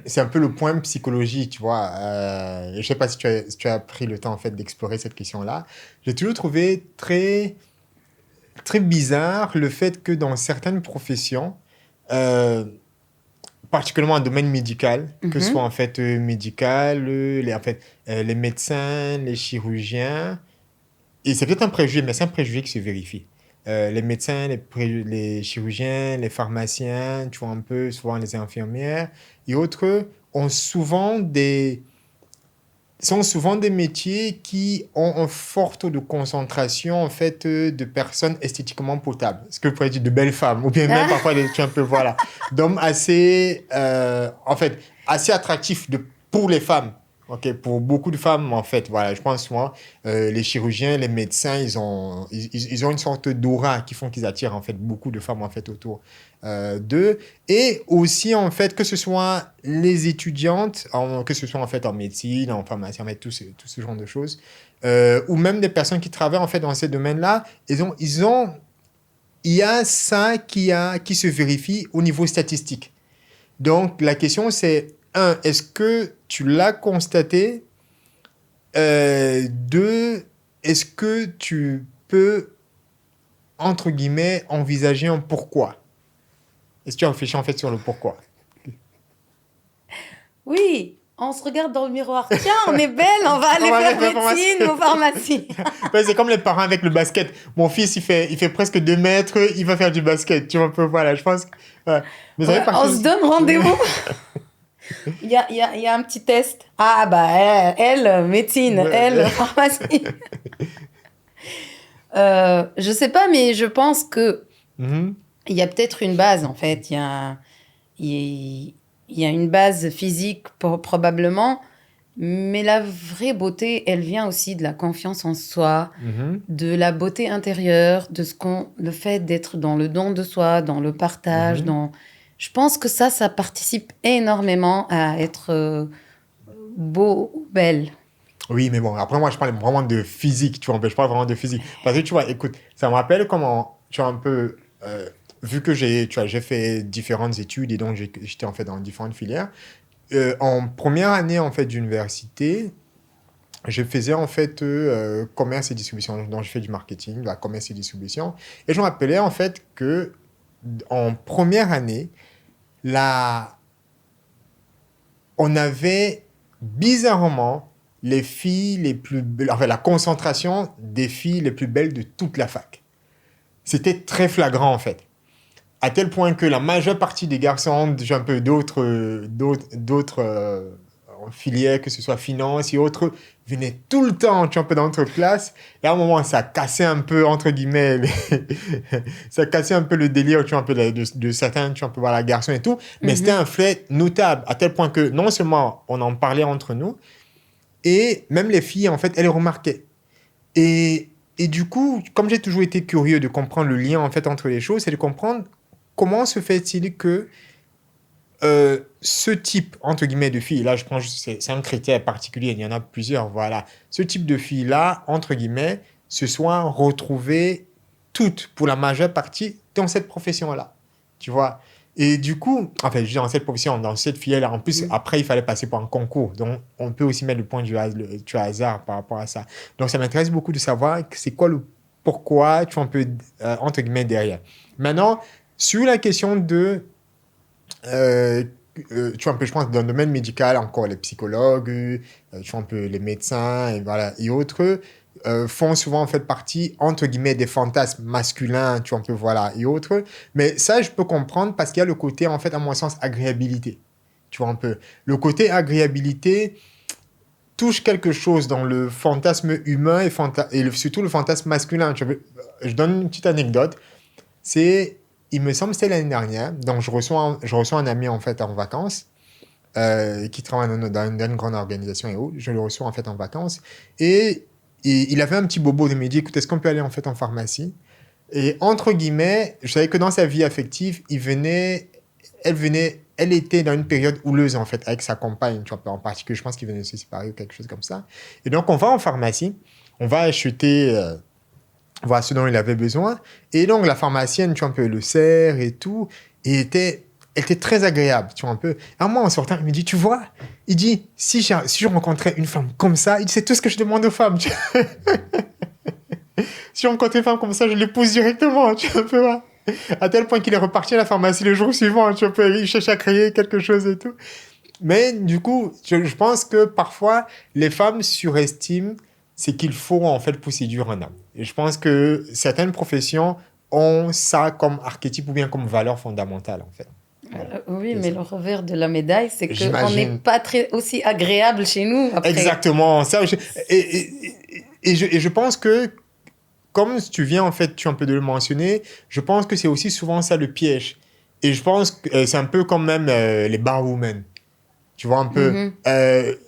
c'est un peu le point psychologie, tu vois. Je ne sais pas si tu as pris le temps, en fait, d'explorer cette question-là. J'ai toujours trouvé très, très bizarre le fait que dans certaines professions, euh, particulièrement en domaine médical, que ce soit Mhm. en fait médical, les médecins, les chirurgiens, et c'est peut-être un préjugé, mais c'est un préjugé qui se vérifie. Les médecins, les chirurgiens, les pharmaciens, tu vois un peu, souvent les infirmières et autres, ont souvent des, sont souvent des métiers qui ont un fort taux de concentration en fait de personnes esthétiquement potables. Ce que vous pourriez dire de belles femmes, ou bien même parfois tu un peu voilà, d'hommes assez, en fait, assez attractifs pour les femmes. Ok, pour beaucoup de femmes, en fait, voilà, je pense moi, les chirurgiens, les médecins, ils ont une sorte d'aura qui font qu'ils attirent en fait beaucoup de femmes en fait autour d'eux. Et aussi, en fait, que ce soit les étudiantes, que ce soit en fait en médecine, en pharmacie, en fait, tout ce genre de choses, ou même des personnes qui travaillent en fait dans ces domaines-là, il y a ça qui se vérifie au niveau statistique. Donc, la question c'est, un, est-ce que tu l'as constaté? Deux, est-ce que tu peux, entre guillemets, envisager un pourquoi? Est-ce que tu as réfléchi en fait sur le pourquoi? Oui, on se regarde dans le miroir. Tiens, on est belle, on va On aller va faire mettre la pharmacie. médecine ou pharmacie. Ouais, c'est comme les parents avec le basket. Mon fils, il fait presque 2 mètres, il va faire du basket. Tu vois un peu, voilà, je pense. Ouais. Mais ça fait Ouais, on partie se aussi. donne rendez-vous. Il y a un petit test. Ah, bah, elle, médecine, elle, pharmacie. Je sais pas, mais je pense que Mhm, il y a peut-être une base, en fait. Il y a une base physique, probablement. Mais la vraie beauté, elle vient aussi de la confiance en soi, mhm, de la beauté intérieure, le fait d'être dans le don de soi, dans le partage, mhm. je pense que ça participe énormément à être beau ou belle. Oui, mais bon, après, moi, je parle vraiment de physique, tu vois. Je parle vraiment de physique. Parce que, tu vois, écoute, ça me rappelle comment, tu vois, un peu, vu que j'ai fait différentes études et donc j'étais, en fait, dans différentes filières. En première année, en fait, d'université, je faisais en fait commerce et distribution. Donc, je fais du marketing, de la commerce et distribution. Et je me rappelais en fait que en première année, la... on avait bizarrement les filles les plus belles, enfin la concentration des filles les plus belles de toute la fac. C'était très flagrant en fait. À tel point que la majeure partie des garçons, j'ai un peu d'autres filières, que ce soit finance et autres, venaient tout le temps, tu vois, un peu dans notre classe. Et à un moment, ça cassait un peu, entre guillemets, ça cassait un peu le délire, tu vois, un peu de certains, tu vois, un peu, voilà, garçons et tout. Mais c'était Mhm. un fait notable, à tel point que non seulement on en parlait entre nous, et même les filles, en fait, elles remarquaient. Et du coup, comme j'ai toujours été curieux de comprendre le lien en fait entre les choses, c'est de comprendre comment se fait-il que ce type entre guillemets de filles, là je pense que c'est un critère particulier, il y en a plusieurs, voilà, ce type de filles là entre guillemets se soient retrouvées toutes pour la majeure partie dans cette profession là, tu vois. Et du coup, enfin, je dis dans cette profession, dans cette filière-là, en plus, Mhm. après, il fallait passer par un concours. Donc, on peut aussi mettre le point du hasard par rapport à ça. Donc, ça m'intéresse beaucoup de savoir c'est quoi le pourquoi, tu vois, un peu, entre guillemets, derrière. Maintenant, sur la question de euh, tu vois un peu, je pense, dans le domaine médical, encore les psychologues, tu vois un peu les médecins et, voilà, et autres, font souvent en fait partie, entre guillemets, des fantasmes masculins, tu vois un peu, voilà, et autres. Mais ça, je peux comprendre parce qu'il y a le côté, en fait, à mon sens, agréabilité. Tu vois un peu. Le côté agréabilité touche quelque chose dans le fantasme humain et surtout le fantasme masculin. Je donne une petite anecdote. C'est, il me semble que c'était l'année dernière. Donc, je reçois un ami en fait en vacances qui travaille dans une grande organisation et autres. Je le reçois en fait en vacances. Et il avait un petit bobo de me dire, écoute, est-ce qu'on peut aller en fait en pharmacie? Et entre guillemets, je savais que dans sa vie affective, elle était dans une période houleuse en fait avec sa compagne, tu vois, en particulier, je pense qu'il venait de se séparer ou quelque chose comme ça. Et donc, on va en pharmacie, on va acheter voilà ce dont il avait besoin. Et donc, la pharmacienne, tu vois, un peu le sert et tout, et était elle était très agréable, tu vois, un peu. À moi, en sortant, il me dit, tu vois, il dit, si je rencontrais une femme comme ça, il dit, c'est tout ce que je demande aux femmes. Tu vois. Si je rencontre une femme comme ça, je l'épouse directement, tu vois, un peu, ouais. À tel point qu'il est reparti à la pharmacie le jour suivant, tu vois, il cherche à créer quelque chose et tout. Mais du coup, je pense que parfois, les femmes surestiment ce qu'il faut en fait pour séduire un homme. Et je pense que certaines professions ont ça comme archétype ou bien comme valeur fondamentale en fait. Voilà. Oui, C'est mais ça. le revers de la médaille, c'est qu'on n'est J'imagine. pas très aussi agréable chez nous après. Exactement. Ça, et je pense que, comme tu viens en fait, tu es un peu de le mentionner, je pense que c'est aussi souvent ça le piège. Et je pense que c'est un peu comme même les barwomen. Tu vois un peu, Mhm.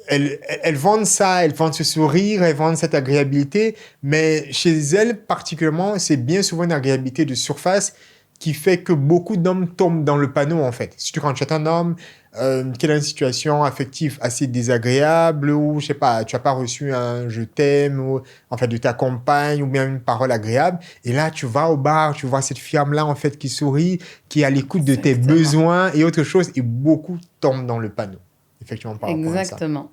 elles vendent ça, elles vendent ce sourire, elles vendent cette agréabilité, mais chez elles particulièrement, c'est bien souvent une agréabilité de surface qui fait que beaucoup d'hommes tombent dans le panneau en fait. Surtout quand tu es un homme qui est dans une situation affective assez désagréable ou je sais pas, tu n'as pas reçu un je t'aime ou en fait de ta compagne ou bien une parole agréable et là tu vas au bar, tu vois cette femme là en fait qui sourit, qui est à l'écoute de tes Exactement. besoins et autre chose et beaucoup tombent dans le panneau. Effectivement, par rapport à ça. Exactement.